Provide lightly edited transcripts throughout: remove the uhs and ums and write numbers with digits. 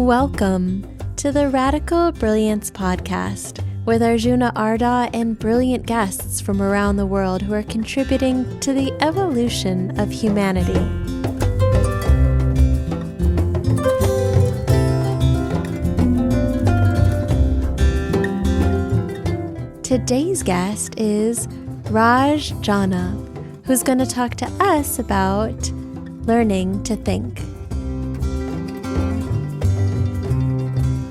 Welcome to the Radical Brilliance Podcast with Arjuna Arda and brilliant guests from around the world who are contributing to the evolution of humanity. Today's guest is Raj Jana, who's going to talk to us about learning to think.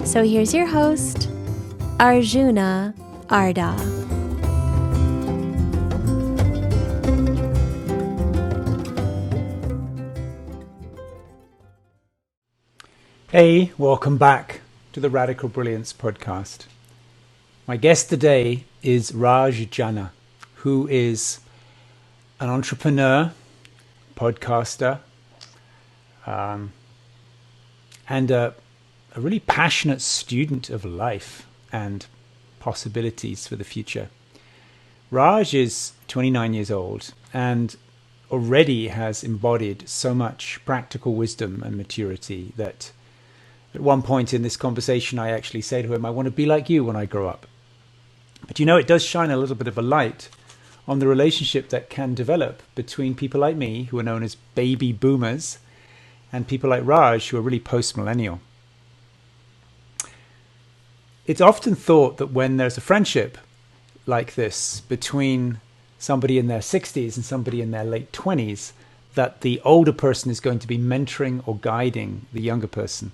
So here's your host, Arjuna Arda. Hey, welcome back to the Radical Brilliance podcast. My guest today is Raj Jana, who is an entrepreneur, podcaster, and a really passionate student of life and possibilities for the future. Raj is 29 years old and already has embodied so much practical wisdom and maturity that at one point in this conversation, I actually say to him, I want to be like you when I grow up. But it does shine a little bit of a light on the relationship that can develop between people like me, who are known as baby boomers, and people like Raj, who are really post-millennial. It's often thought that when there's a friendship like this between somebody in their 60s and somebody in their late 20s, that the older person is going to be mentoring or guiding the younger person.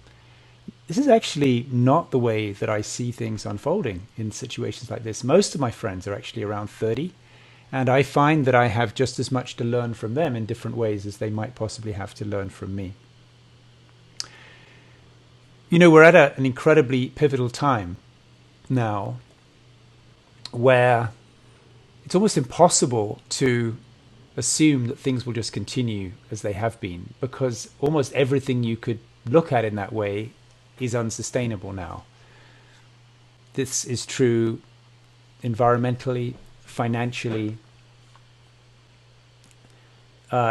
This is actually not the way that I see things unfolding in situations like this. Most of my friends are actually around 30, and I find that I have just as much to learn from them in different ways as they might possibly have to learn from me. We're at an incredibly pivotal time now where it's almost impossible to assume that things will just continue as they have been, because almost everything you could look at in that way is unsustainable now. This is true environmentally, financially,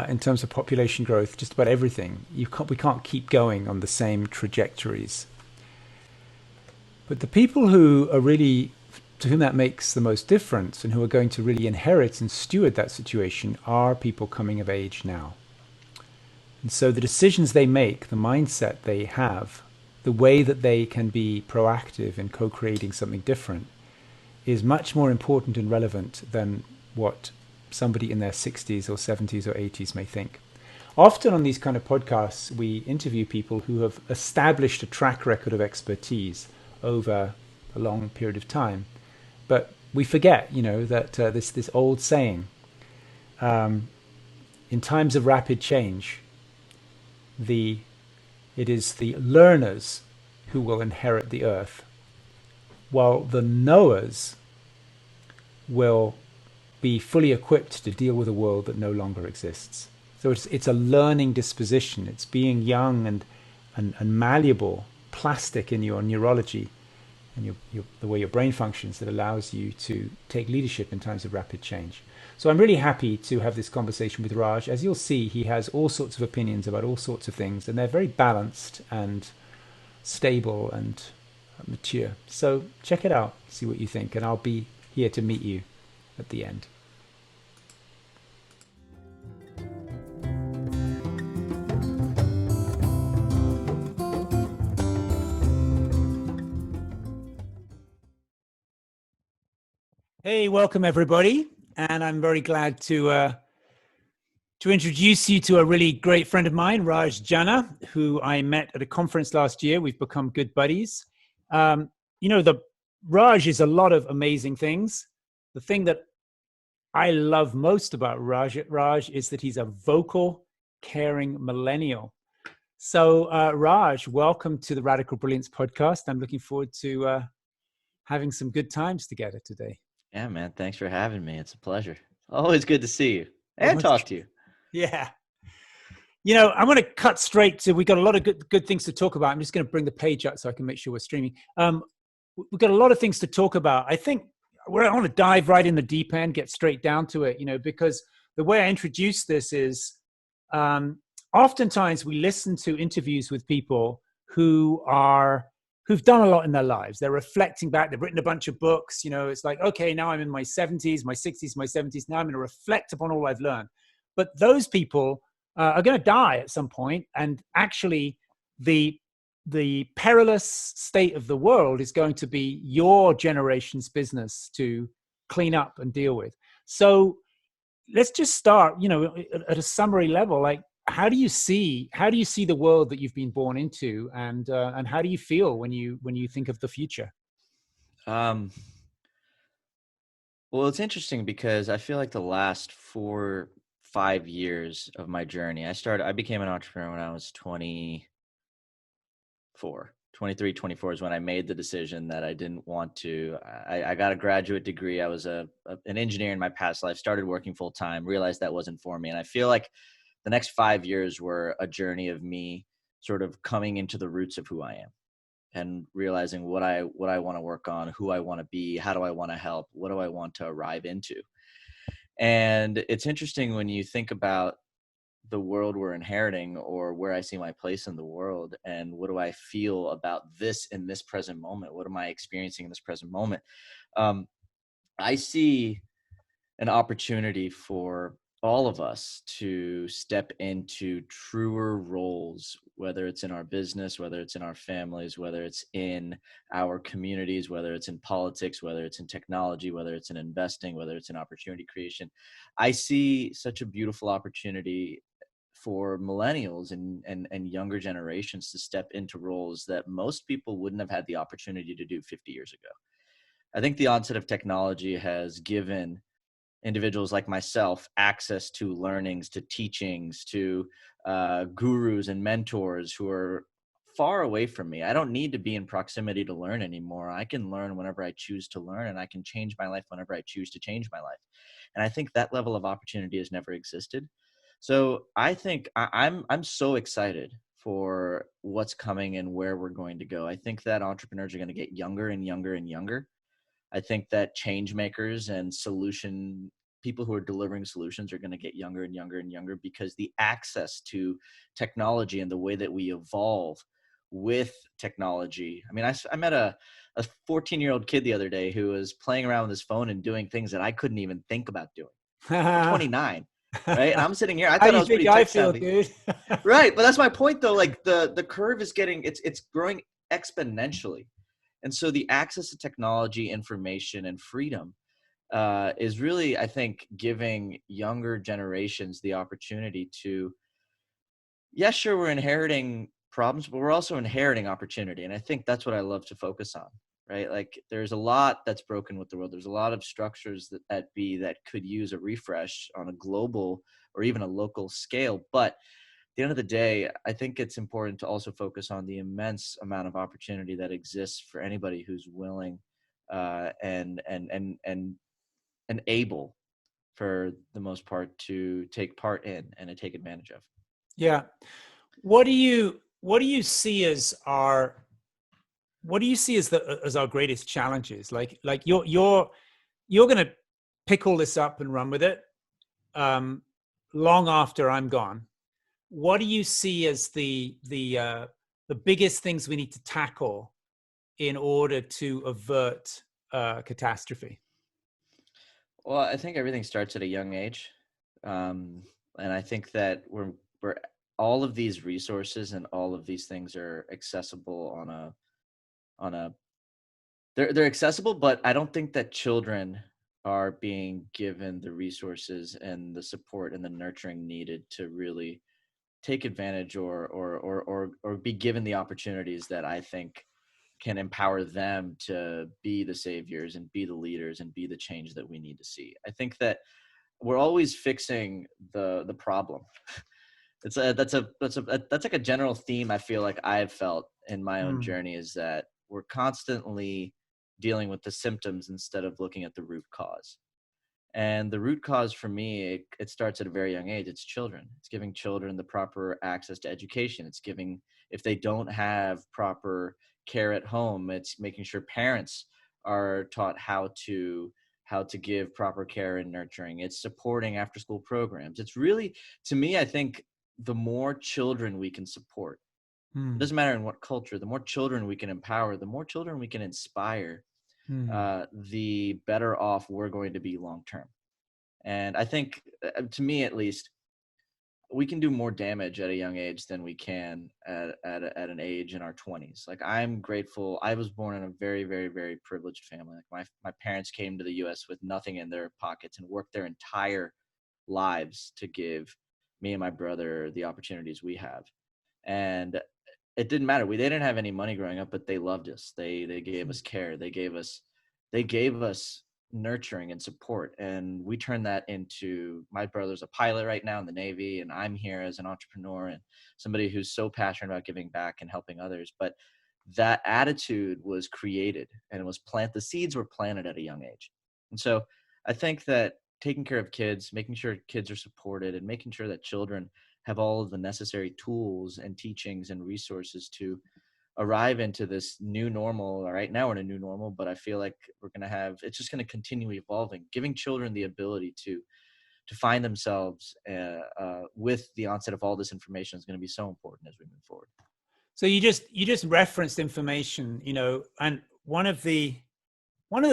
in terms of population growth, just about everything. We can't keep going on the same trajectories. But the people who are really, to whom that makes the most difference and who are going to really inherit and steward that situation are people coming of age now. And so the decisions they make, the mindset they have, the way that they can be proactive in co-creating something different is much more important and relevant than what somebody in their 60s or 70s or 80s may think. Often on these kind of podcasts, we interview people who have established a track record of expertise over a long period of time. But we forget, that this old saying, in times of rapid change, it is the learners who will inherit the earth, while the knowers will be fully equipped to deal with a world that no longer exists. So it's a learning disposition. It's being young and malleable, plastic in your neurology and the way your brain functions that allows you to take leadership in times of rapid change. So I'm really happy to have this conversation with Raj. As you'll see, he has all sorts of opinions about all sorts of things, and they're very balanced and stable and mature. So check it out, see what you think, and I'll be here to meet you at the end. Hey, welcome everybody, and I'm very glad to introduce you to a really great friend of mine, Raj Jana, who I met at a conference last year. We've become good buddies. The Raj is a lot of amazing things. The thing that I love most about Raj is that he's a vocal, caring millennial. So Raj, welcome to the Radical Brilliance podcast. I'm looking forward to having some good times together today. Yeah, man. Thanks for having me. It's a pleasure. Always good to see you and talk to you. Yeah. I'm going to cut straight to, we've got a lot of good things to talk about. I'm just going to bring the page up so I can make sure we're streaming. We've got a lot of things to talk about. I think I want to dive right in the deep end, get straight down to it, because the way I introduce this is oftentimes we listen to interviews with people who've done a lot in their lives. They're reflecting back. They've written a bunch of books. It's like, okay, now I'm in my 70s, my 60s, my 70s. Now I'm going to reflect upon all I've learned. But those people are going to die at some point, and actually, the perilous state of the world is going to be your generation's business to clean up and deal with. So let's just start, at a summary level. Like, how do you see the world that you've been born into, and how do you feel when you think of the future? Well, it's interesting because I feel like the last 4-5 years of my journey, I became an entrepreneur when I was 23, 24 is when I made the decision that I didn't want to. I got a graduate degree. I was an engineer in my past life, started working full time, realized that wasn't for me. And I feel like the next 5 years were a journey of me sort of coming into the roots of who I am and realizing what I want to work on, who I want to be, how do I want to help, what do I want to arrive into. And it's interesting when you think about the world we're inheriting, or where I see my place in the world, and what do I feel about this in this present moment? What am I experiencing in this present moment? I see an opportunity for all of us to step into truer roles, whether it's in our business, whether it's in our families, whether it's in our communities, whether it's in politics, whether it's in technology, whether it's in investing, whether it's in opportunity creation. I see such a beautiful opportunity for millennials and younger generations to step into roles that most people wouldn't have had the opportunity to do 50 years ago. I think the onset of technology has given individuals like myself access to learnings, to teachings, to gurus and mentors who are far away from me. I don't need to be in proximity to learn anymore. I can learn whenever I choose to learn, and I can change my life whenever I choose to change my life. And I think that level of opportunity has never existed. So I think I'm so excited for what's coming and where we're going to go. I think that entrepreneurs are going to get younger and younger and younger. I think that change makers and people who are delivering solutions are going to get younger and younger and younger, because the access to technology and the way that we evolve with technology. I mean, I met a 14-year-old kid the other day who was playing around with his phone and doing things that I couldn't even think about doing. I'm 29, right? And I'm sitting here. I How thought do I you was think pretty I tech feel, savvy. dude? Right. But that's my point though. Like the curve is it's growing exponentially. And so the access to technology, information, and freedom is really, I think, giving younger generations the opportunity to, yeah, sure, we're inheriting problems, but we're also inheriting opportunity. And I think that's what I love to focus on, right? Like there's a lot that's broken with the world. There's a lot of structures that could use a refresh on a global or even a local scale. But at the end of the day, I think it's important to also focus on the immense amount of opportunity that exists for anybody who's willing and able, for the most part, to take part in and to take advantage of. Yeah. What do you see as our greatest challenges? Like you're going to pick all this up and run with it long after I'm gone. What do you see as the biggest things we need to tackle in order to avert catastrophe? Well, I think everything starts at a young age. And I think that we're all of these resources and all of these things are accessible on a they're accessible, but I don't think that children are being given the resources and the support and the nurturing needed to really take advantage or be given the opportunities that I think can empower them to be the saviors and be the leaders and be the change that we need to see. I think that we're always fixing the problem. That's like a general theme I feel like I've felt in my own journey, is that we're constantly dealing with the symptoms instead of looking at the root cause. And the root cause for me, it starts at a very young age. It's children. It's giving children the proper access to education. It's giving, if they don't have proper care at home, it's making sure parents are taught how to give proper care and nurturing. It's supporting after school programs. It's really, to me, I think the more children we can support, It doesn't matter in what culture. The more children we can empower, the more children we can inspire, the better off we're going to be long term. And I think, to me at least, we can do more damage at a young age than we can at an age in our 20s. Like, I'm grateful. I was born in a very, very, very privileged family. Like, my parents came to the US with nothing in their pockets and worked their entire lives to give me and my brother the opportunities we have. And it didn't matter. They didn't have any money growing up, but they loved us. They gave us care. They gave us nurturing and support. And we turned that into, my brother's a pilot right now in the Navy, and I'm here as an entrepreneur and somebody who's so passionate about giving back and helping others. But that attitude was created, and it was the seeds were planted at a young age. And so I think that taking care of kids, making sure kids are supported, and making sure that children have all of the necessary tools and teachings and resources to arrive into this new normal. Right now we're in a new normal, but I feel like it's just going to continue evolving. Giving children the ability to find themselves with the onset of all this information is going to be so important as we move forward. So you just referenced information, and one of the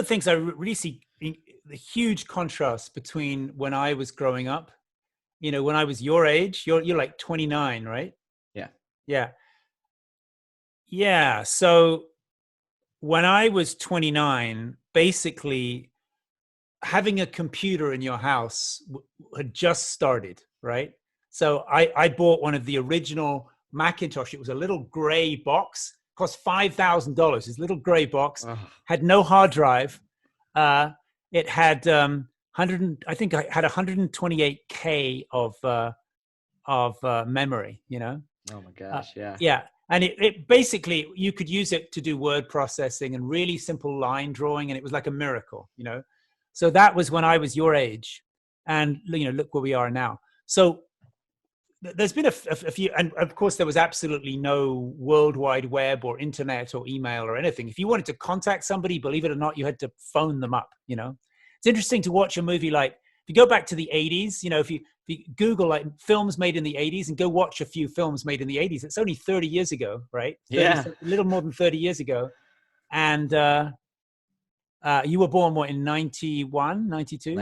things I really see the huge contrast between when I was growing up, when I was your age. You're like 29, right? Yeah. So when I was 29, basically having a computer in your house had just started, right? So I bought one of the original Macintosh. It was a little gray box, cost $5,000. This little gray box, had no hard drive. It had I think I had 128K of memory, Oh my gosh. Yeah. And it basically, you could use it to do word processing and really simple line drawing. And it was like a miracle, So that was when I was your age. And, look where we are now. So there's been a few, and of course there was absolutely no World Wide Web or internet or email or anything. If you wanted to contact somebody, believe it or not, you had to phone them up, It's interesting to watch a movie like, if you go back to the 80s, if you Google like films made in the 80s and go watch a few films made in the 80s, it's only 30 years ago, right? A little more than 30 years ago. And you were born, what, in 91, 92?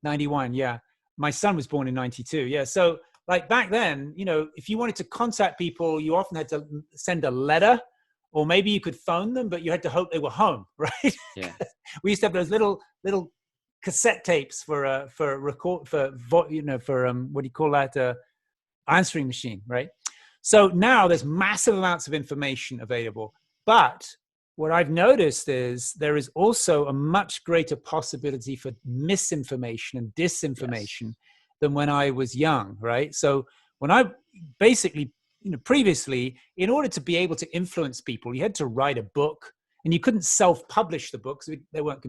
91, yeah. My son was born in 92, yeah. So like back then, if you wanted to contact people, you often had to send a letter, or maybe you could phone them, but you had to hope they were home, right? Yeah. We used to have those little cassette tapes for what do you call that? Answering machine, right? So now there's massive amounts of information available. But what I've noticed is there is also a much greater possibility for misinformation and disinformation than when I was young, right? So when I basically, previously, in order to be able to influence people, you had to write a book. And you couldn't self-publish the books.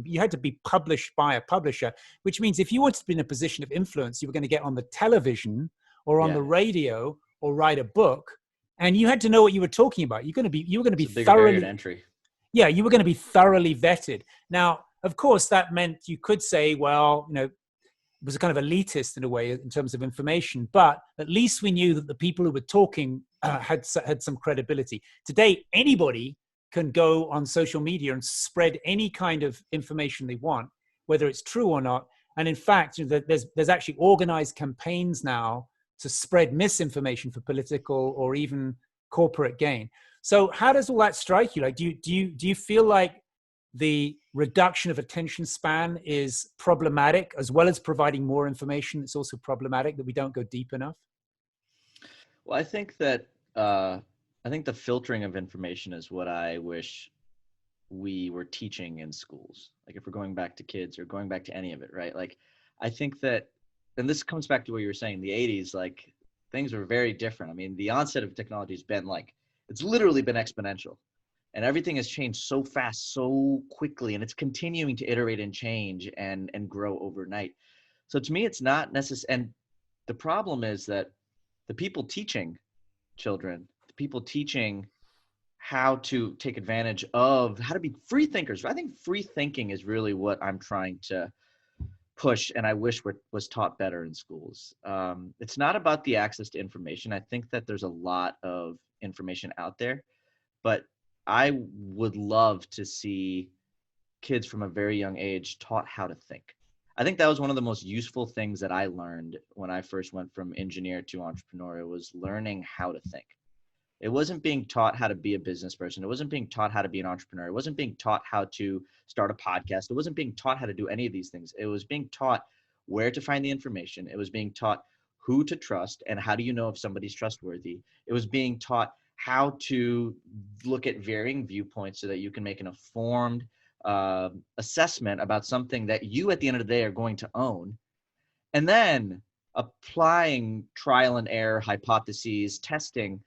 You had to be published by a publisher, which means if you wanted to be in a position of influence, you were going to get on the television or on the radio or write a book, and you had to know what you were talking about. You were going to be thoroughly entry. Yeah, you were going to be thoroughly vetted. Now, of course, that meant you could say, well, it was a kind of elitist in a way in terms of information, but at least we knew that the people who were talking had some credibility. Today, anybody can go on social media and spread any kind of information they want, whether it's true or not. And in fact, there's actually organized campaigns now to spread misinformation for political or even corporate gain. So how does all that strike you? Like, do you feel like the reduction of attention span is problematic, as well as providing more information? It's also problematic that we don't go deep enough. Well, I think that the filtering of information is what I wish we were teaching in schools. Like, if we're going back to kids or going back to any of it, right? Like, I think that, and this comes back to what you were saying, the 80s, like, things were very different. I mean, the onset of technology has been it's literally been exponential, and everything has changed so fast, so quickly, and it's continuing to iterate and change and grow overnight. So to me, it's not necessary. And the problem is that the people teaching children, people teaching how to take advantage of, how to be free thinkers. I think free thinking is really what I'm trying to push and I wish was taught better in schools. It's not about the access to information. I think that there's a lot of information out there, but I would love to see kids from a very young age taught how to think. I think that was one of the most useful things that I learned when I first went from engineer to entrepreneur, was learning how to think. It wasn't being taught how to be a business person. It wasn't being taught how to be an entrepreneur. It wasn't being taught how to start a podcast. It wasn't being taught how to do any of these things. It was being taught where to find the information. It was being taught who to trust and how do you know if somebody's trustworthy. It was being taught how to look at varying viewpoints so that you can make an informed assessment about something that you at the end of the day are going to own. And then applying trial and error, hypotheses, testing,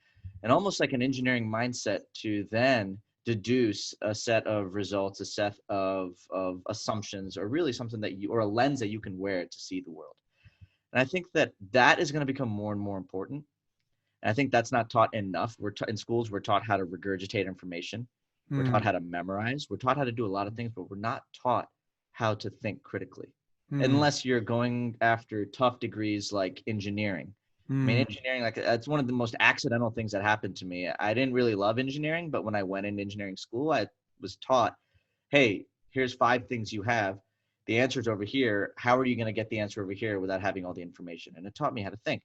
and almost like an engineering mindset to then deduce a set of results, a set of assumptions, or really something that you, or a lens that you can wear to see the world. And I think that that is going to become more and more important. And I think that's not taught enough. In schools, we're taught how to regurgitate information. We're taught how to memorize. We're taught how to do a lot of things, but we're not taught how to think critically. Unless you're going after tough degrees like engineering. I mean, engineering, like, that's one of the most accidental things that happened to me. I didn't really love engineering, but when I went into engineering school, I was taught, hey, here's 5 things you have. The answer's over here. How are you going to get the answer over here without having all the information? And it taught me how to think.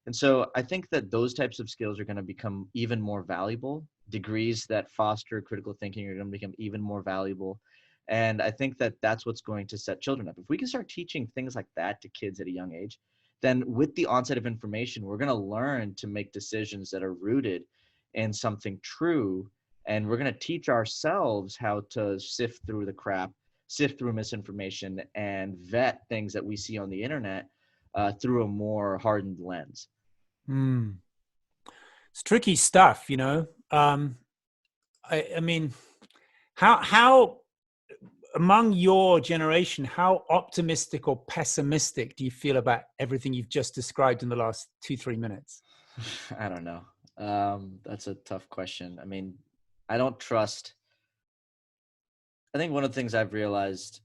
And so I think that those types of skills are going to become even more valuable. Degrees that foster critical thinking are going to become even more valuable. And I think that that's what's going to set children up. If we can start teaching things like that to kids at a young age, then with the onset of information, we're going to learn to make decisions that are rooted in something true. And we're going to teach ourselves how to sift through the crap, sift through misinformation, and vet things that we see on the internet through a more hardened lens. It's tricky stuff, you know. I mean, how among your generation, how optimistic or pessimistic do you feel about everything you've just described in the last 2-3 minutes? I don't know. That's a tough question. I mean, I don't trust. I think one of the things I've realized,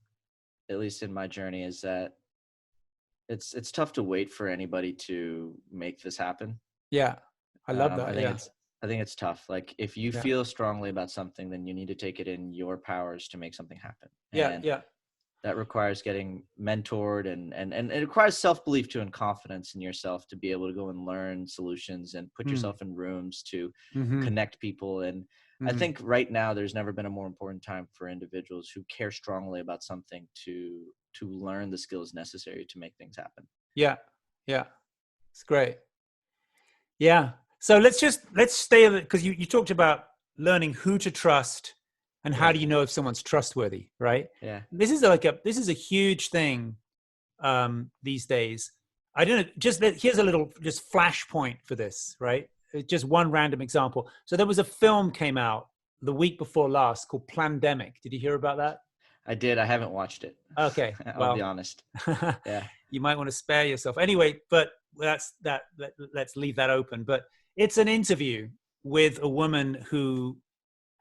at least in my journey, is that it's tough to wait for anybody to make this happen. Yeah, I love that. I think it's tough. Like, if you feel strongly about something, then you need to take it in your powers to make something happen. And that requires getting mentored and it requires self-belief too, and confidence in yourself to be able to go and learn solutions and put yourself in rooms to connect people. And I think right now there's never been a more important time for individuals who care strongly about something to learn the skills necessary to make things happen. Yeah. It's great. Yeah. So let's stay, because you talked about learning who to trust and how do you know if someone's trustworthy, right? Yeah. This is a huge thing these days. I don't know, here's a little flashpoint for this, right? Just one random example. So there was a film came out the week before last called Plandemic. Did you hear about that? I did. I haven't watched it. Okay. I'll be honest. Yeah. You might want to spare yourself. Anyway, but let's leave that open. But it's an interview with a woman who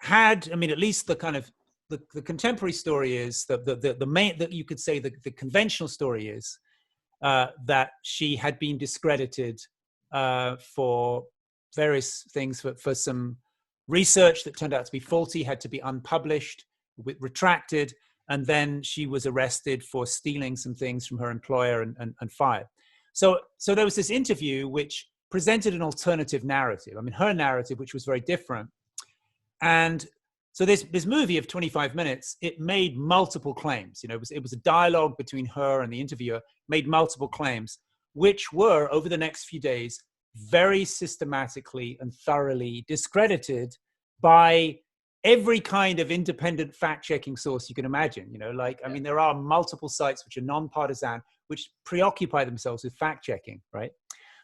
had, I mean, at least the kind of the contemporary story is the main, that you could say the conventional story is that she had been discredited for various things, for some research that turned out to be faulty, had to be unpublished, retracted, and then she was arrested for stealing some things from her employer and fired. So there was this interview which presented an alternative narrative. I mean, her narrative, which was very different. And so this movie of 25 minutes, it made multiple claims. You know, it was a dialogue between her and the interviewer, made multiple claims, which were, over the next few days, very systematically and thoroughly discredited by every kind of independent fact-checking source you can imagine. You know, like, I mean, there are multiple sites which are non-partisan, which preoccupy themselves with fact-checking, right?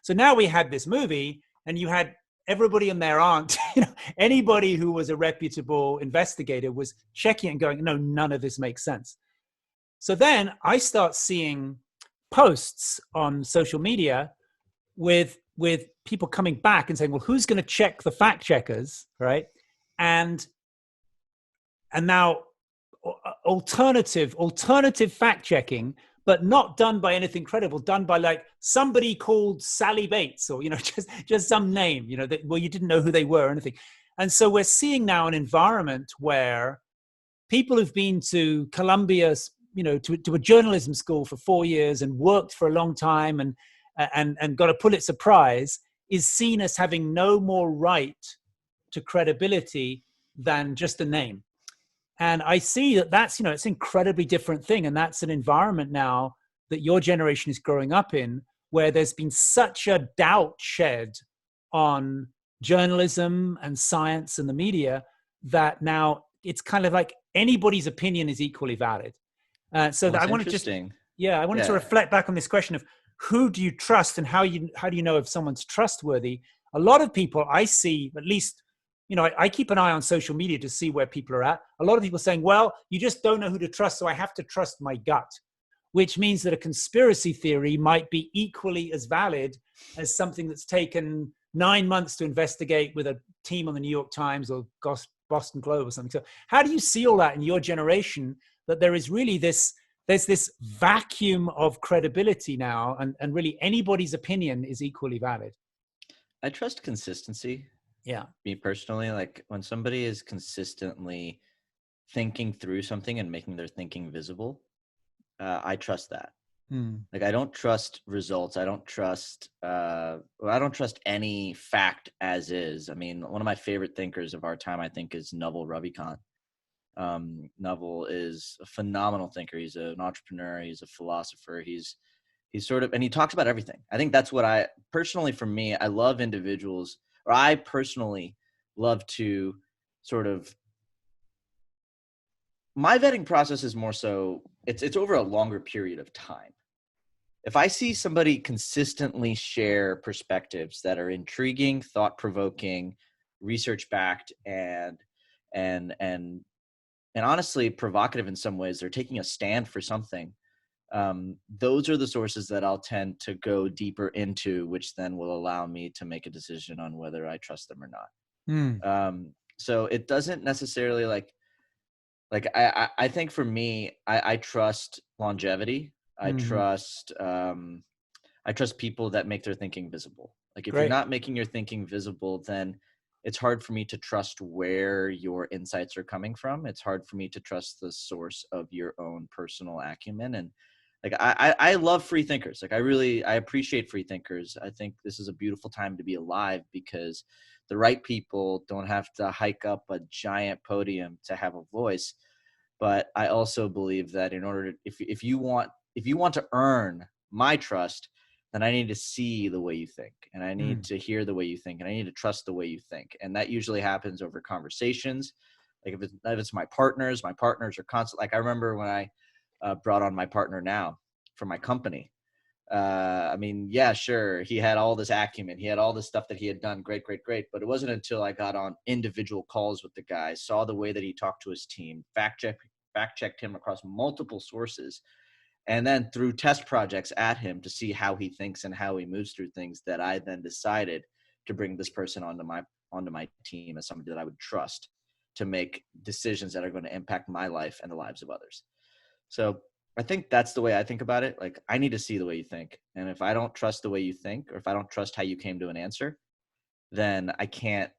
So now we had this movie, and you had everybody and their aunt, you know, anybody who was a reputable investigator was checking and going, no, none of this makes sense. So then I start seeing posts on social media with people coming back and saying, well, who's going to check the fact checkers, right? And now alternative fact checking but not done by anything credible, done by like somebody called Sally Bates, or, just some name, that, well, you didn't know who they were or anything. And so we're seeing now an environment where people who've been to Columbia, to a journalism school for 4 years and worked for a long time and got a Pulitzer Prize is seen as having no more right to credibility than just a name. And I see that's, it's an incredibly different thing. And that's an environment now that your generation is growing up in, where there's been such a doubt shed on journalism and science and the media that now it's kind of like anybody's opinion is equally valid. So that I want to to reflect back on this question of who do you trust and how do you know if someone's trustworthy? A lot of people I see, at least, I keep an eye on social media to see where people are at. A lot of people saying, well, you just don't know who to trust, so I have to trust my gut, which means that a conspiracy theory might be equally as valid as something that's taken 9 months to investigate with a team on the New York Times or Boston Globe or something. So how do you see all that in your generation, that there is really there's this vacuum of credibility now, and really anybody's opinion is equally valid? I trust consistency. Yeah. Me personally, like when somebody is consistently thinking through something and making their thinking visible, I trust that. Like I don't trust results. I don't trust any fact as is. I mean, one of my favorite thinkers of our time, I think, is Naval Ravikant. Naval is a phenomenal thinker. He's an entrepreneur. He's a philosopher. He's sort of, and he talks about everything. I think that's what I personally, for me, I love individuals, or I personally love to sort of, my vetting process is more so, it's over a longer period of time. If I see somebody consistently share perspectives that are intriguing, thought-provoking, research-backed, and honestly provocative in some ways, they're taking a stand for something. Those are the sources that I'll tend to go deeper into, which then will allow me to make a decision on whether I trust them or not. So it doesn't necessarily like I think for me, I trust longevity. I trust people that make their thinking visible. Like if you're not making your thinking visible, then it's hard for me to trust where your insights are coming from. It's hard for me to trust the source of your own personal acumen. And like, I love free thinkers. Like I appreciate free thinkers. I think this is a beautiful time to be alive because the right people don't have to hike up a giant podium to have a voice. But I also believe that in order to, if you want to earn my trust, then I need to see the way you think, and I need to hear the way you think, and I need to trust the way you think. And that usually happens over conversations. Like if it's my partners are constant. Like I remember when I brought on my partner now for my company. I mean, yeah, sure. He had all this acumen. He had all this stuff that he had done. Great. But it wasn't until I got on individual calls with the guy, saw the way that he talked to his team, fact checked him across multiple sources, and then threw test projects at him to see how he thinks and how he moves through things, that I then decided to bring this person onto my team as somebody that I would trust to make decisions that are going to impact my life and the lives of others. So I think that's the way I think about it. Like I need to see the way you think. And if I don't trust the way you think, or if I don't trust how you came to an answer, then I can't,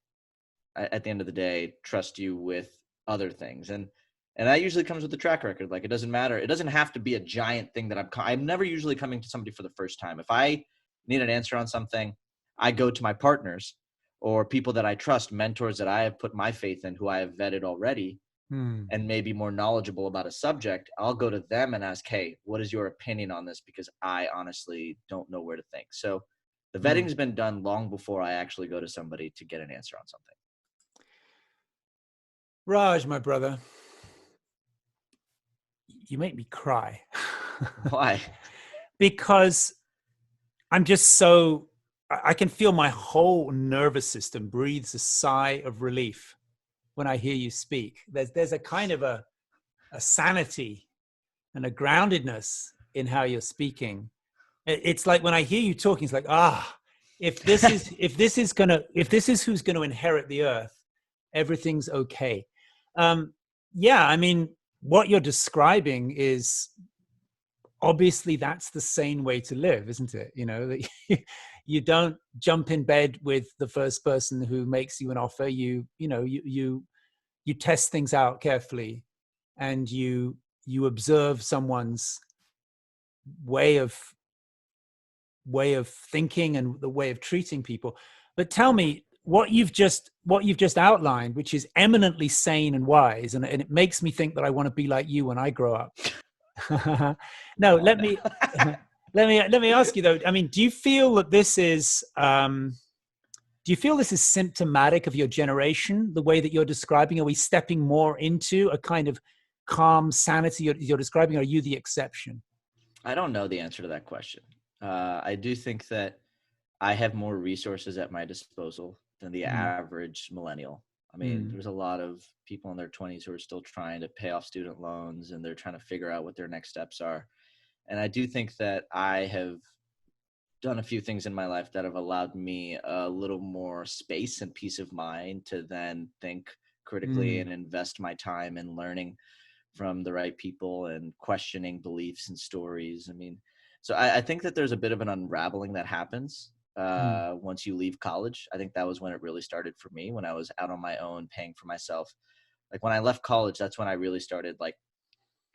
at the end of the day, trust you with other things. And that usually comes with the track record. Like it doesn't matter. It doesn't have to be a giant thing that I'm never usually coming to somebody for the first time. If I need an answer on something, I go to my partners or people that I trust, mentors that I have put my faith in, who I have vetted already, and maybe more knowledgeable about a subject. I'll go to them and ask, hey, what is your opinion on this? Because I honestly don't know where to think. So the vetting's been done long before I actually go to somebody to get an answer on something. Raj, my brother, you make me cry. Why? Because I'm just I can feel my whole nervous system breathes a sigh of relief when I hear you speak. There's a kind of a sanity and a groundedness in how you're speaking. It's like when I hear you talking, it's like, if this is who's going to inherit the earth, everything's okay. I mean, what you're describing is obviously that's the sane way to live, isn't it? That you don't jump in bed with the first person who makes you an offer. You test things out carefully, and you observe someone's way of thinking and the way of treating people. But tell me, what you've just outlined, which is eminently sane and wise, and it makes me think that I want to be like you when I grow up. No, let me let me ask you though. I mean, do you feel that this is symptomatic of your generation, the way that you're describing? Are we stepping more into a kind of calm sanity you're describing, or are you the exception? I don't know the answer to that question. I do think that I have more resources at my disposal than the average millennial. I mean, there's a lot of people in their 20s who are still trying to pay off student loans, and they're trying to figure out what their next steps are. And I do think that I have done a few things in my life that have allowed me a little more space and peace of mind to then think critically and invest my time in learning from the right people and questioning beliefs and stories. I mean, so I think that there's a bit of an unraveling that happens once you leave college. I think that was when it really started for me, when I was out on my own, paying for myself. Like when I left college, that's when I really started like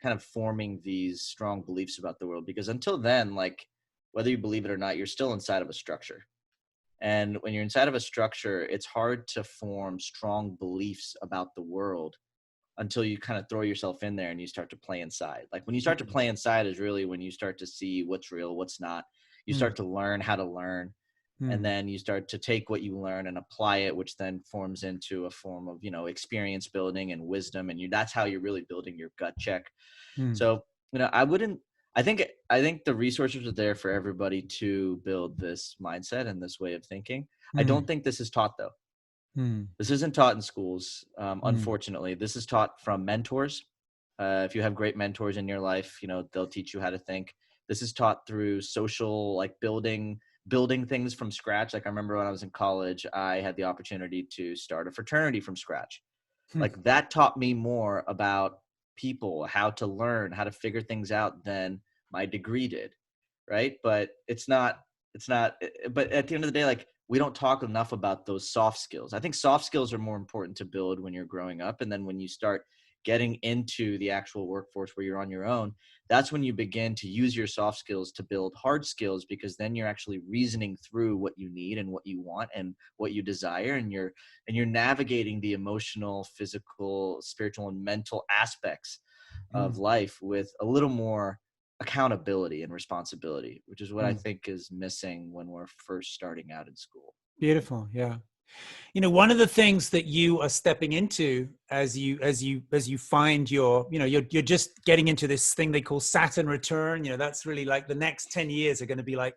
kind of forming these strong beliefs about the world. Because until then, like whether you believe it or not, you're still inside of a structure. And when you're inside of a structure, it's hard to form strong beliefs about the world until you kind of throw yourself in there and you start to play inside. Like when you start to play inside is really when you start to see what's real, what's not. You start to learn how to learn. And then you start to take what you learn and apply it, which then forms into a form of, experience building and wisdom. And that's how you're really building your gut check. So, I think the resources are there for everybody to build this mindset and this way of thinking. I don't think this is taught though. This isn't taught in schools. Unfortunately, this is taught from mentors. If you have great mentors in your life, they'll teach you how to think. This is taught through social, like building things from scratch. Like I remember when I was in college, I had the opportunity to start a fraternity from scratch. Like that taught me more about people, how to learn, how to figure things out than my degree did. Right. But but at the end of the day, like we don't talk enough about those soft skills. I think soft skills are more important to build when you're growing up. And then when you start getting into the actual workforce where you're on your own, that's when you begin to use your soft skills to build hard skills, because then you're actually reasoning through what you need and what you want and what you desire. And you're navigating the emotional, physical, spiritual, and mental aspects of life with a little more accountability and responsibility, which is what I think is missing when we're first starting out in school. Beautiful. Yeah. One of the things that you are stepping into as you find you're just getting into this thing they call Saturn return. That's really like the next 10 years are going to be like,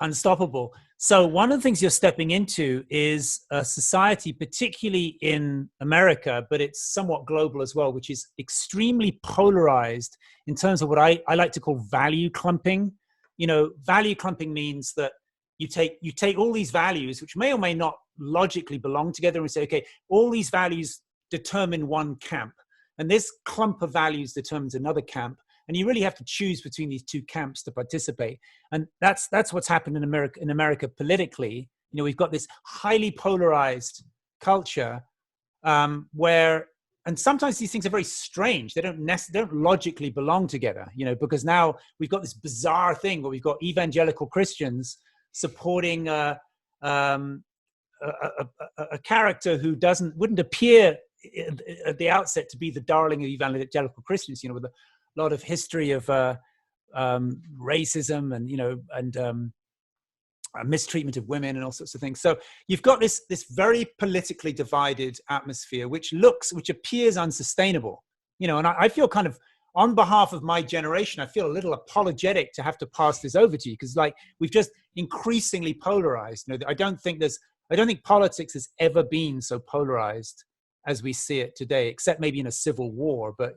unstoppable. So one of the things you're stepping into is a society, particularly in America, but it's somewhat global as well, which is extremely polarized in terms of what I like to call value clumping. Value clumping means that you take all these values, which may or may not logically belong together, and we say, okay, all these values determine one camp, and this clump of values determines another camp, and you really have to choose between these two camps to participate. And that's what's happened in America politically. We've got this highly polarized culture where, and sometimes these things are very strange. They don't logically belong together, because now we've got this bizarre thing where we've got evangelical Christians supporting a character who wouldn't appear at the outset to be the darling of evangelical Christians, with a lot of history of racism and mistreatment of women and all sorts of things. So you've got this very politically divided atmosphere, which appears unsustainable. And I feel kind of, on behalf of my generation, I feel a little apologetic to have to pass this over to you, because like we've just increasingly polarized. I don't think politics has ever been so polarized as we see it today, except maybe in a civil war. But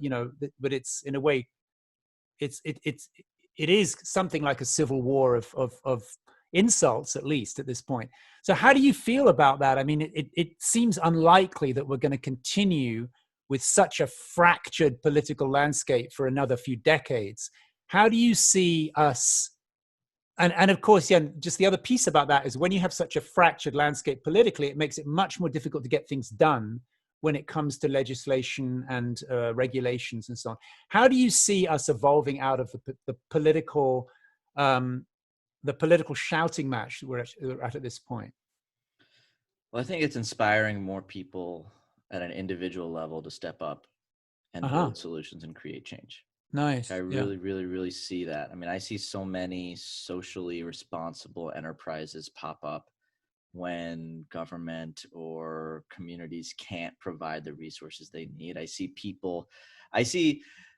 but it's, in a way, it is something like a civil war of insults, at least at this point. So how do you feel about that? I mean, it seems unlikely that we're going to continue with such a fractured political landscape for another few decades. How do you see us? And of course, yeah, just the other piece about that is when you have such a fractured landscape politically, it makes it much more difficult to get things done when it comes to legislation and regulations and so on. How do you see us evolving out of the political shouting match that we're at this point? Well, I think it's inspiring more people at an individual level to step up and build solutions and create change. Nice. I really, really, really see that. I mean, I see so many socially responsible enterprises pop up when government or communities can't provide the resources they need.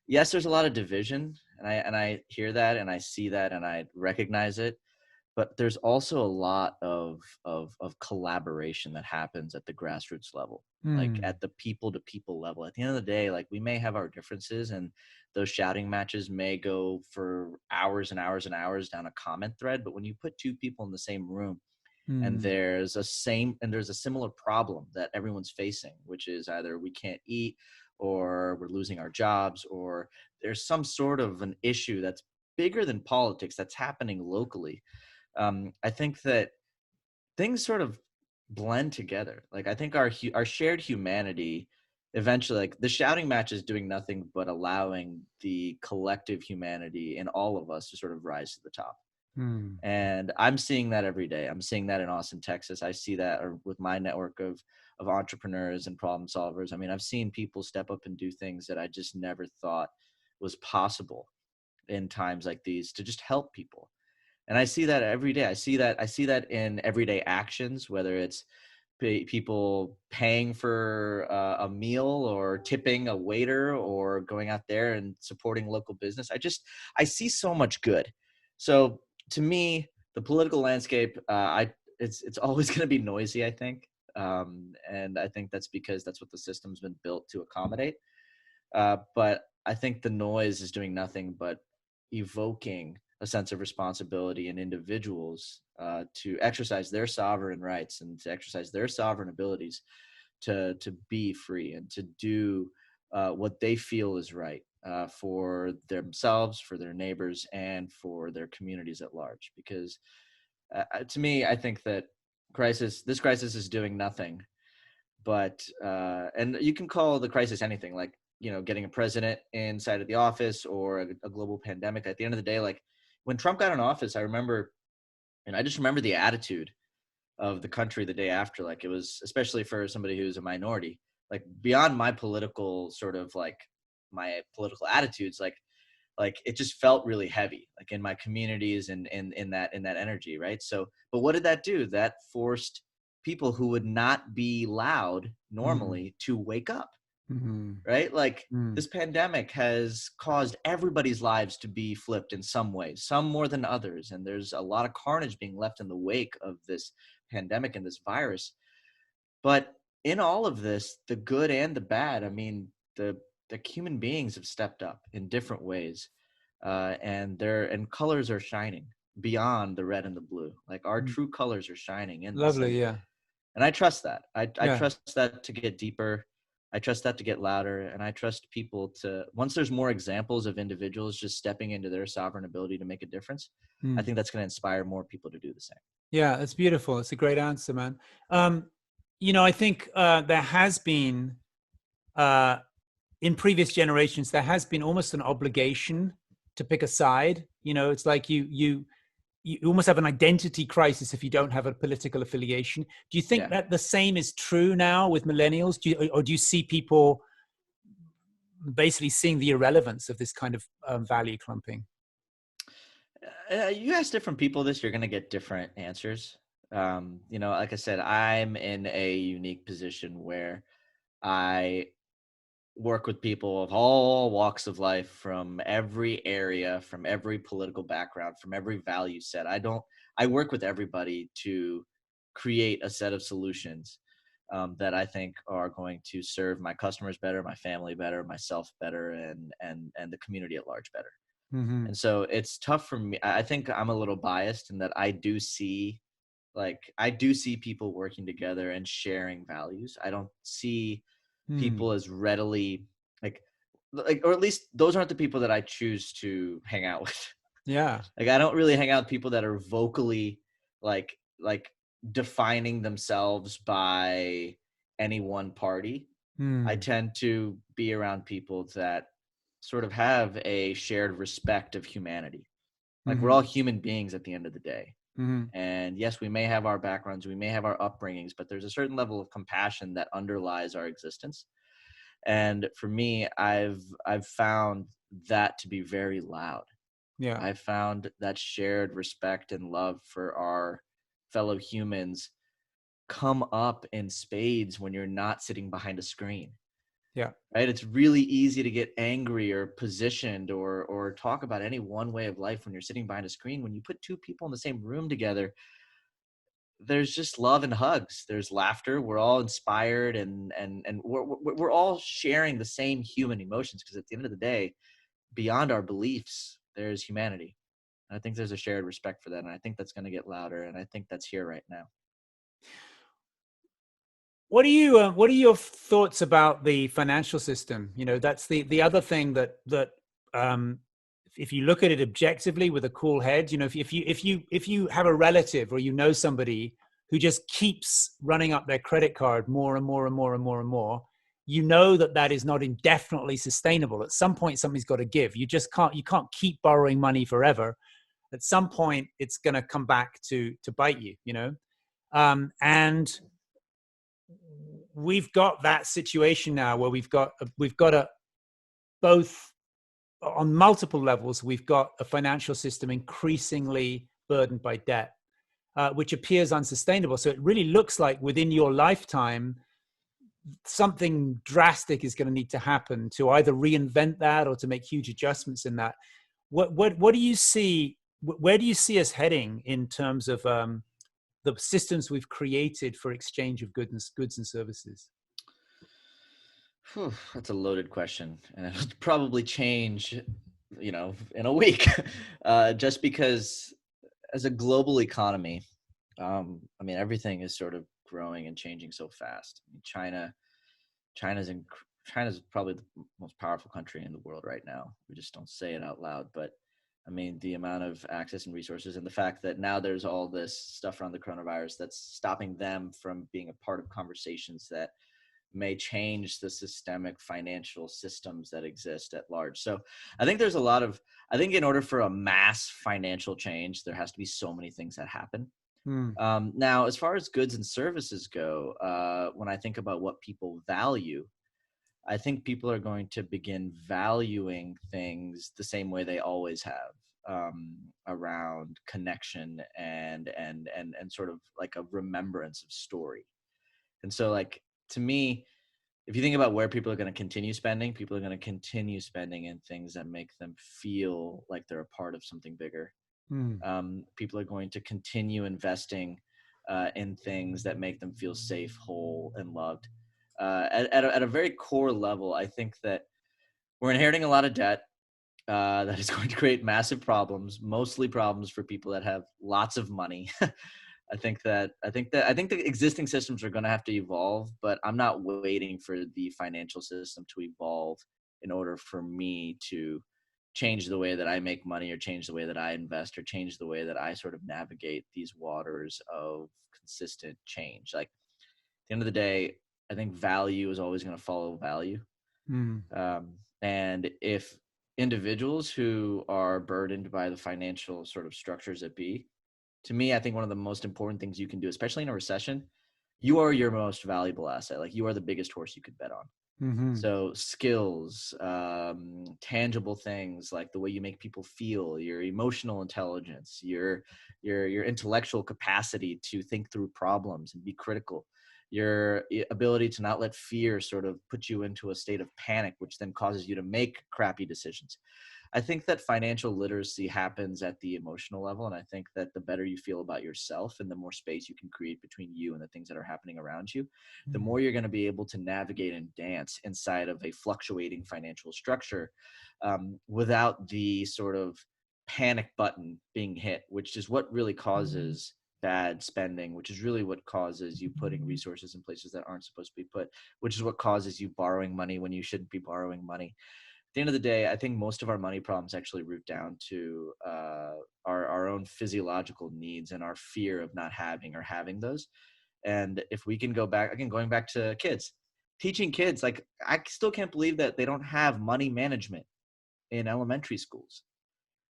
Yes, there's a lot of division, and I hear that, and I see that, and I recognize it. But there's also a lot of collaboration that happens at the grassroots level, like at the people to people level. At the end of the day, like, we may have our differences, and those shouting matches may go for hours and hours and hours down a comment thread. But when you put two people in the same room, and there's a similar problem that everyone's facing, which is either we can't eat, or we're losing our jobs, or there's some sort of an issue that's bigger than politics that's happening locally. I think that things sort of blend together. Like, I think our shared humanity eventually, like, the shouting match is doing nothing but allowing the collective humanity in all of us to sort of rise to the top. And I'm seeing that every day. I'm seeing that in Austin, Texas. I see that with my network of entrepreneurs and problem solvers. I mean, I've seen people step up and do things that I just never thought was possible in times like these, to just help people. And I see that every day. I see that in everyday actions, whether it's people paying for a meal, or tipping a waiter, or going out there and supporting local business. I see so much good. So to me, the political landscape, it's always going to be noisy, I think. And I think that's because that's what the system's been built to accommodate. But I think the noise is doing nothing but evoking a sense of responsibility in individuals to exercise their sovereign rights and to exercise their sovereign abilities to be free and to do what they feel is right for themselves, for their neighbors, and for their communities at large. Because to me, I think that this crisis is doing nothing but, and you can call the crisis anything, like, getting a president inside of the office, or a global pandemic. At the end of the day, like, when Trump got in office, I just remember the attitude of the country the day after. Like, it was, especially for somebody who's a minority, like, beyond my political attitudes, like it just felt really heavy, like, in my communities and in that energy, right? So, but what did that do? That forced people who would not be loud normally to wake up, right? Like, this pandemic has caused everybody's lives to be flipped in some way, some more than others. And there's a lot of carnage being left in the wake of this pandemic and this virus. But in all of this, the good and the bad, I mean, the human beings have stepped up in different ways. And colors are shining beyond the red and the blue. Like, our true colors are shining in this. Lovely, yeah. And I trust that. I trust that to get deeper. I trust that to get louder. And I trust people to, once there's more examples of individuals just stepping into their sovereign ability to make a difference, I think that's going to inspire more people to do the same. Yeah, that's beautiful. It's a great answer, man. I think there has been, in previous generations, there has been almost an obligation to pick a side. It's like you almost have an identity crisis if you don't have a political affiliation. Do you think that the same is true now with millennials? Or do you see people basically seeing the irrelevance of this kind of value clumping? You ask different people this, you're going to get different answers. Like I said, I'm in a unique position where I work with people of all walks of life, from every area, from every political background, from every value set. I work with everybody to create a set of solutions that I think are going to serve my customers better, my family better, myself better, and the community at large better. And so it's tough for me. I think I'm a little biased in that I do see people working together and sharing values. I don't see people as readily, like, or at least those aren't the people that I choose to hang out with. Yeah. Like, I don't really hang out with people that are vocally like defining themselves by any one party. I tend to be around people that sort of have a shared respect of humanity. Like, we're all human beings at the end of the day. And yes, we may have our backgrounds, we may have our upbringings, but there's a certain level of compassion that underlies our existence. And for me, I've found that to be very loud. Yeah. I found that shared respect and love for our fellow humans come up in spades when you're not sitting behind a screen. Yeah. Right? It's really easy to get angry or positioned or talk about any one way of life when you're sitting behind a screen. When you put two people in the same room together, there's just love and hugs. There's laughter. We're all inspired, and we're all sharing the same human emotions, because at the end of the day, beyond our beliefs, there's humanity. And I think there's a shared respect for that, and I think that's going to get louder, and I think that's here right now. What are your thoughts about the financial system? You know, that's the other thing that if you look at it objectively with a cool head, you know, if you have a relative or you know somebody who just keeps running up their credit card more and more and more and more and more, you know that is not indefinitely sustainable. At some point, something's got to give. You can't keep borrowing money forever. At some point, it's going to come back to bite you. You know, and we've got that situation now where we've got a both on multiple levels. We've got a financial system increasingly burdened by debt, which appears unsustainable. So it really looks like within your lifetime, something drastic is going to need to happen to either reinvent that or to make huge adjustments in that. What do you see? Where do you see us heading in terms of the systems we've created for exchange of goods and services? Whew, that's a loaded question, and it'll probably change, you know, in a week, just because as a global economy, I mean, everything is sort of growing and changing so fast. I mean, China's China's probably the most powerful country in the world right now. We just don't say it out loud, but I mean, the amount of access and resources, and the fact that now there's all this stuff around the coronavirus that's stopping them from being a part of conversations that may change the systemic financial systems that exist at large. So I think there's a lot of, I think in order for a mass financial change, there has to be so many things that happen. Now, as far as goods and services go, when I think about what people value, I think people are going to begin valuing things the same way they always have, around connection and sort of like a remembrance of story. And so, like, to me, if you think about where people are going to continue spending, people are going to continue spending in things that make them feel like they're a part of something bigger. People are going to continue investing in things that make them feel safe, whole, and loved. At a very core level, I think that we're inheriting a lot of debt that is going to create massive problems, mostly problems for people that have lots of money. I think the existing systems are going to have to evolve, but I'm not waiting for the financial system to evolve in order for me to change the way that I make money or change the way that I invest or change the way that I sort of navigate these waters of consistent change. Like, at the end of the day, I think value is always going to follow value. And if individuals who are burdened by the financial sort of structures that be, to me, I think one of the most important things you can do, especially in a recession, you are your most valuable asset. Like, you are the biggest horse you could bet on. So skills, tangible things like the way you make people feel, your emotional intelligence, your intellectual capacity to think through problems and be critical, your ability to not let fear sort of put you into a state of panic, which then causes you to make crappy decisions. I think that financial literacy happens at the emotional level. And I think that the better you feel about yourself and the more space you can create between you and the things that are happening around you, the more you're going to be able to navigate and dance inside of a fluctuating financial structure, without the sort of panic button being hit, which is what really causes bad spending, which is really what causes you putting resources in places that aren't supposed to be put, which is what causes you borrowing money when you shouldn't be borrowing money. At the end of the day, I think most of our money problems actually root down to our own physiological needs and our fear of not having or having those. And if we can go back, again, going back to kids, teaching kids, like I still can't believe that they don't have money management in elementary schools,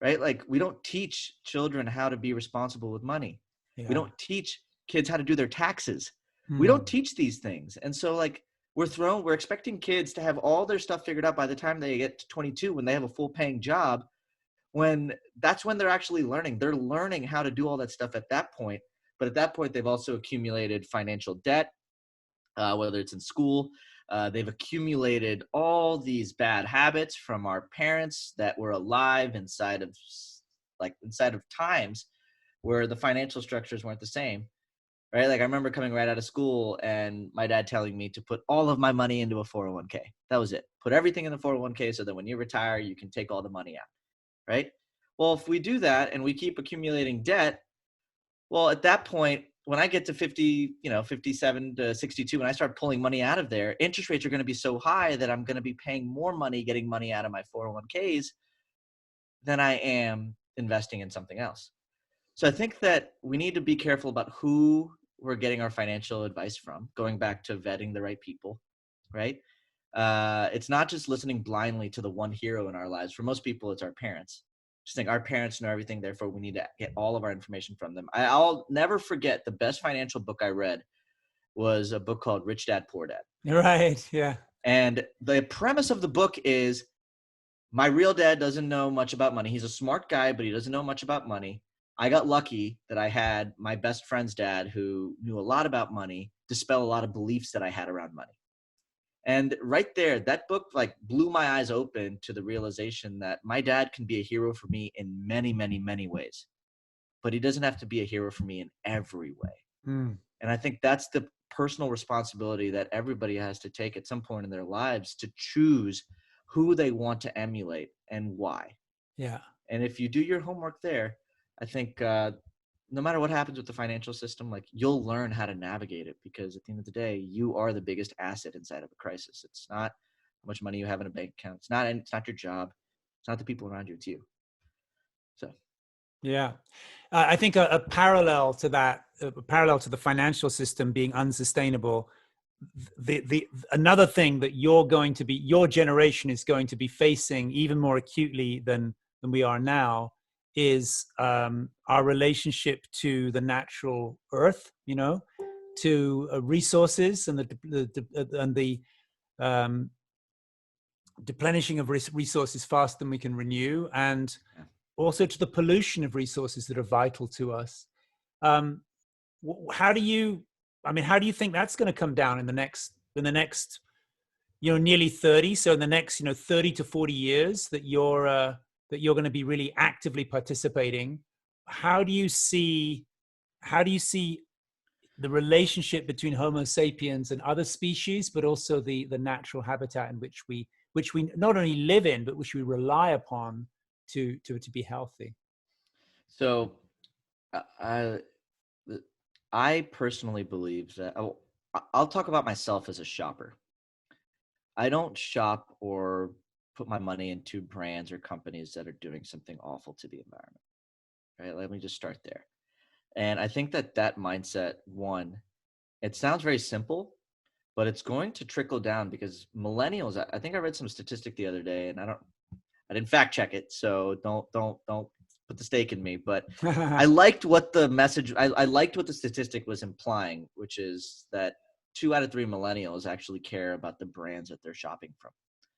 right? Like we don't teach children how to be responsible with money. We Yeah. don't teach kids how to do their taxes. We Hmm. don't teach these things. And so like we're expecting kids to have all their stuff figured out by the time they get to 22 when they have a full paying job, when that's when they're actually learning. They're learning how to do all that stuff at that point. But at that point, they've also accumulated financial debt, whether it's in school. They've accumulated all these bad habits from our parents that were alive inside of times where the financial structures weren't the same, right? Like I remember coming right out of school and my dad telling me to put all of my money into a 401k. That was it. Put everything in the 401k so that when you retire, you can take all the money out, right? Well, if we do that and we keep accumulating debt, well, at that point, when I get to 50, 57 to 62, when I start pulling money out of there, interest rates are going to be so high that I'm going to be paying more money getting money out of my 401ks than I am investing in something else. So I think that we need to be careful about who we're getting our financial advice from, going back to vetting the right people, right? It's not just listening blindly to the one hero in our lives. For most people, it's our parents. Just think our parents know everything, therefore we need to get all of our information from them. I'll never forget the best financial book I read was a book called Rich Dad, Poor Dad. Right. Yeah. And the premise of the book is my real dad doesn't know much about money. He's a smart guy, but he doesn't know much about money. I got lucky that I had my best friend's dad who knew a lot about money, dispel a lot of beliefs that I had around money. And right there, that book like blew my eyes open to the realization that my dad can be a hero for me in many, many, many ways, but he doesn't have to be a hero for me in every way. Hmm. And I think that's the personal responsibility that everybody has to take at some point in their lives to choose who they want to emulate and why. Yeah. And if you do your homework there, I think no matter what happens with the financial system, like you'll learn how to navigate it, because at the end of the day, you are the biggest asset inside of a crisis. It's not how much money you have in a bank account. It's not your job. It's not the people around you. It's you. So. Yeah. I think a parallel to that, a parallel to the financial system being unsustainable, the another thing that your generation is going to be facing even more acutely than we are now is our relationship to the natural earth, to resources and the deplenishing of resources faster than we can renew, and also to the pollution of resources that are vital to us. How do you think that's going to come down in the next nearly 30? So in the next 30 to 40 years that you're going to be really actively participating. How do you see the relationship between Homo sapiens and other species, but also the natural habitat in which we not only live in, but which we rely upon to be healthy? So I personally believe that I'll talk about myself as a shopper. I don't shop or put my money into brands or companies that are doing something awful to the environment, right? Let me just start there. And I think that mindset, one, it sounds very simple, but it's going to trickle down because millennials, I think I read some statistic the other day, and I didn't fact check it, so don't put the stake in me. But I liked what the message, I liked what the statistic was implying, which is that 2 out of 3 millennials actually care about the brands that they're shopping from.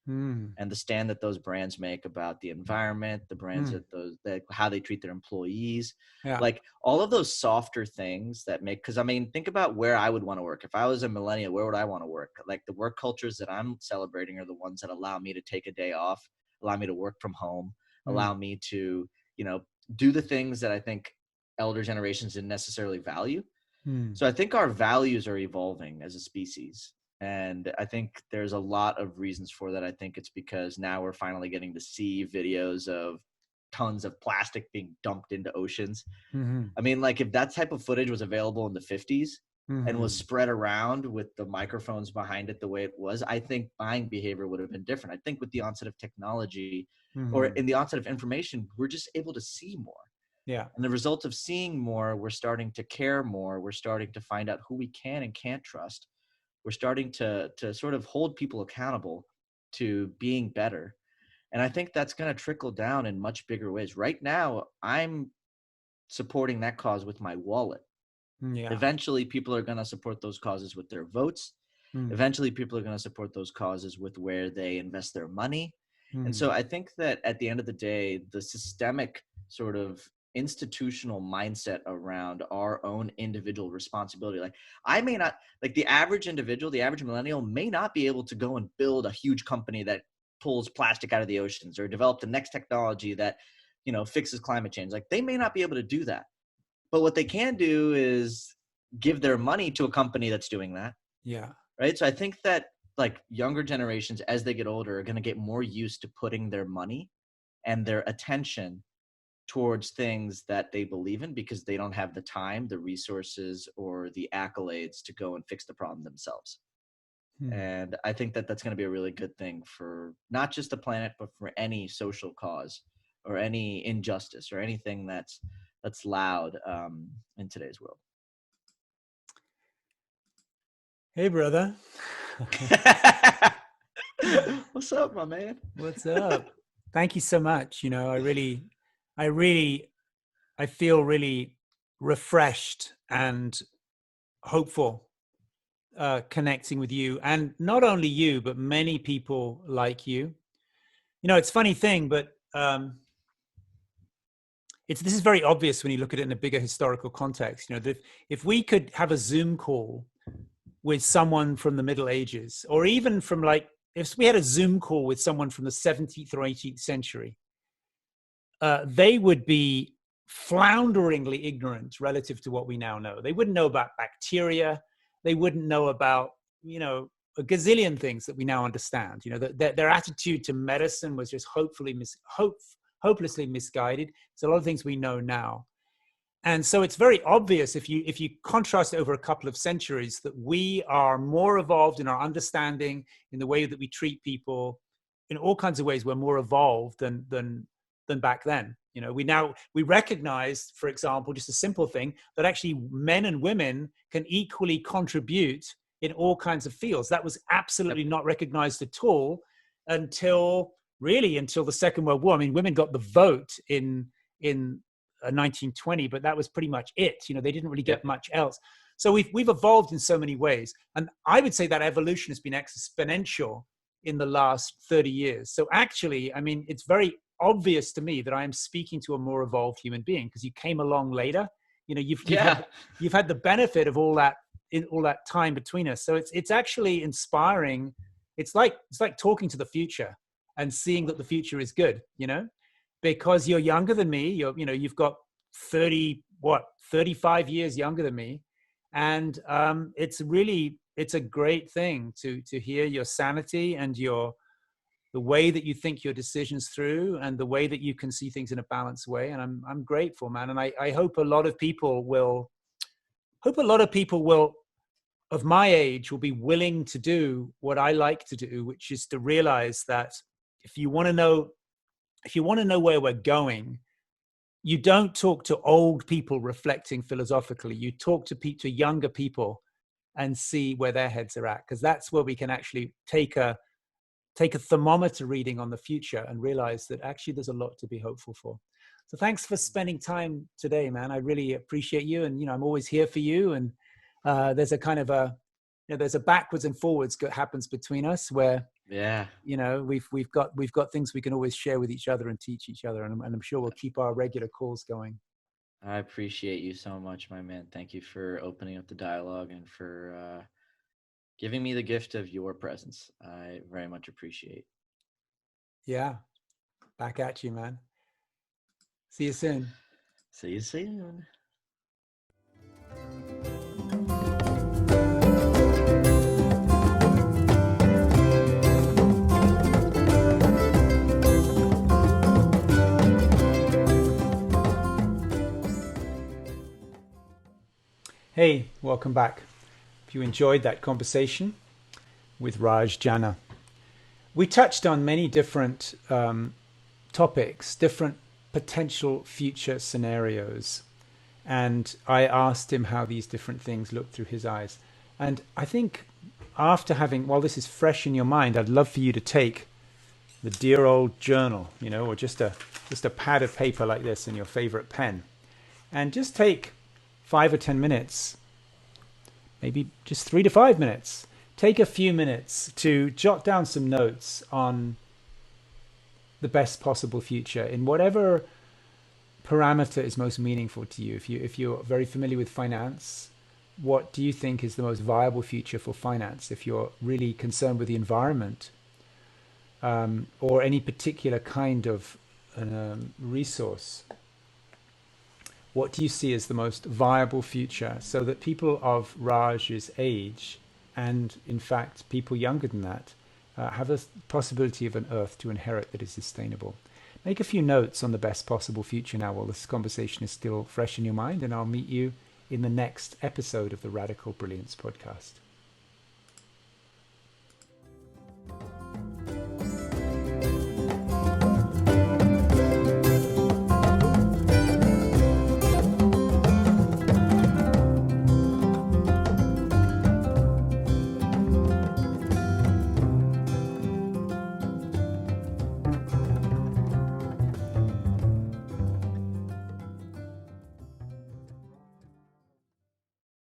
And the stand that those brands make about the environment, the brands that how they treat their employees, like all of those softer things that make, because I mean, think about where I would want to work. If I was a millennial, where would I want to work? Like the work cultures that I'm celebrating are the ones that allow me to take a day off, allow me to work from home, allow me to, do the things that I think elder generations didn't necessarily value. So I think our values are evolving as a species. And I think there's a lot of reasons for that. I think it's because now we're finally getting to see videos of tons of plastic being dumped into oceans. Mm-hmm. I mean, like if that type of footage was available in the 50s and was Mm-hmm. spread around with the microphones behind it the way it was, I think buying behavior would have been different. I think with the onset of technology or Mm-hmm. in the onset of information, we're just able to see more. Yeah. And the result of seeing more, we're starting to care more. We're starting to find out who we can and can't trust. We're starting to sort of hold people accountable to being better. And I think that's going to trickle down in much bigger ways. Right now, I'm supporting that cause with my wallet. Yeah. Eventually, people are going to support those causes with their votes. Mm. Eventually, people are going to support those causes with where they invest their money. And Mm. so I think that at the end of the day, the systemic sort of institutional mindset around our own individual responsibility, like I may not, like the average individual, the average millennial may not be able to go and build a huge company that pulls plastic out of the oceans or develop the next technology that, fixes climate change. Like they may not be able to do that. But what they can do is give their money to a company that's doing that. Yeah. Right. So I think that like younger generations, as they get older, are going to get more used to putting their money and their attention towards things that they believe in because they don't have the time, the resources, or the accolades to go and fix the problem themselves. Mm. And I think that that's going to be a really good thing for not just the planet, but for any social cause or any injustice or anything that's loud in today's world. Hey, brother. What's up, my man? What's up? Thank you so much. I feel really refreshed and hopeful connecting with you, and not only you, but many people like you. It's a funny thing, but this is very obvious when you look at it in a bigger historical context. If we could have a Zoom call with someone from the Middle Ages, or even from if we had a Zoom call with someone from the 17th or 18th century, they would be flounderingly ignorant relative to what we now know. They wouldn't know about bacteria. They wouldn't know about, a gazillion things that we now understand. Their attitude to medicine was just hopelessly misguided. There's a lot of things we know now. And so it's very obvious if you contrast over a couple of centuries that we are more evolved in our understanding, in the way that we treat people, in all kinds of ways. We're more evolved than back then. We recognize, for example, just a simple thing, that actually men and women can equally contribute in all kinds of fields. That was absolutely not recognized at all until the Second World War. I mean, women got the vote in 1920, but that was pretty much it. They didn't really get much else. So we've evolved in so many ways. And I would say that evolution has been exponential in the last 30 years. So actually, I mean, it's very obvious to me that I am speaking to a more evolved human being because you came along later. You've had the benefit of all that time between us. So it's actually inspiring. It's like talking to the future and seeing that the future is good, because you're younger than me. You've got 35 years younger than me. And it's a great thing to hear your sanity and the way that you think your decisions through and the way that you can see things in a balanced way. And I'm grateful, man. And I hope a lot of people of my age will be willing to do what I like to do, which is to realize that if you want to know where we're going, you don't talk to old people reflecting philosophically. You talk to younger people and see where their heads are at, because that's where we can actually take a thermometer reading on the future and realize that actually there's a lot to be hopeful for. So thanks for spending time today, man. I really appreciate you. And, I'm always here for you. And there's a kind of there's a backwards and forwards that happens between us where, we've got things we can always share with each other and teach each other. And I'm sure we'll keep our regular calls going. I appreciate you so much, my man. Thank you for opening up the dialogue and for giving me the gift of your presence. I very much appreciate. Yeah. Back at you, man. See you soon. See you soon. Hey, welcome back. If you enjoyed that conversation with Raj Jana, we touched on many different topics, different potential future scenarios. And I asked him how these different things look through his eyes. And I think after having, while this is fresh in your mind, I'd love for you to take the dear old journal, or just a pad of paper like this and your favorite pen. And just take 5 or 10 minutes, maybe just 3 to 5 minutes. Take a few minutes to jot down some notes on the best possible future in whatever parameter is most meaningful to you. If you're very familiar with finance, what do you think is the most viable future for finance? If you're really concerned with the environment, or any particular kind of resource, what do you see as the most viable future so that people of Raj's age, and in fact people younger than that, have a possibility of an earth to inherit that is sustainable? Make a few notes on the best possible future now while this conversation is still fresh in your mind, and I'll meet you in the next episode of the Radical Brilliance podcast.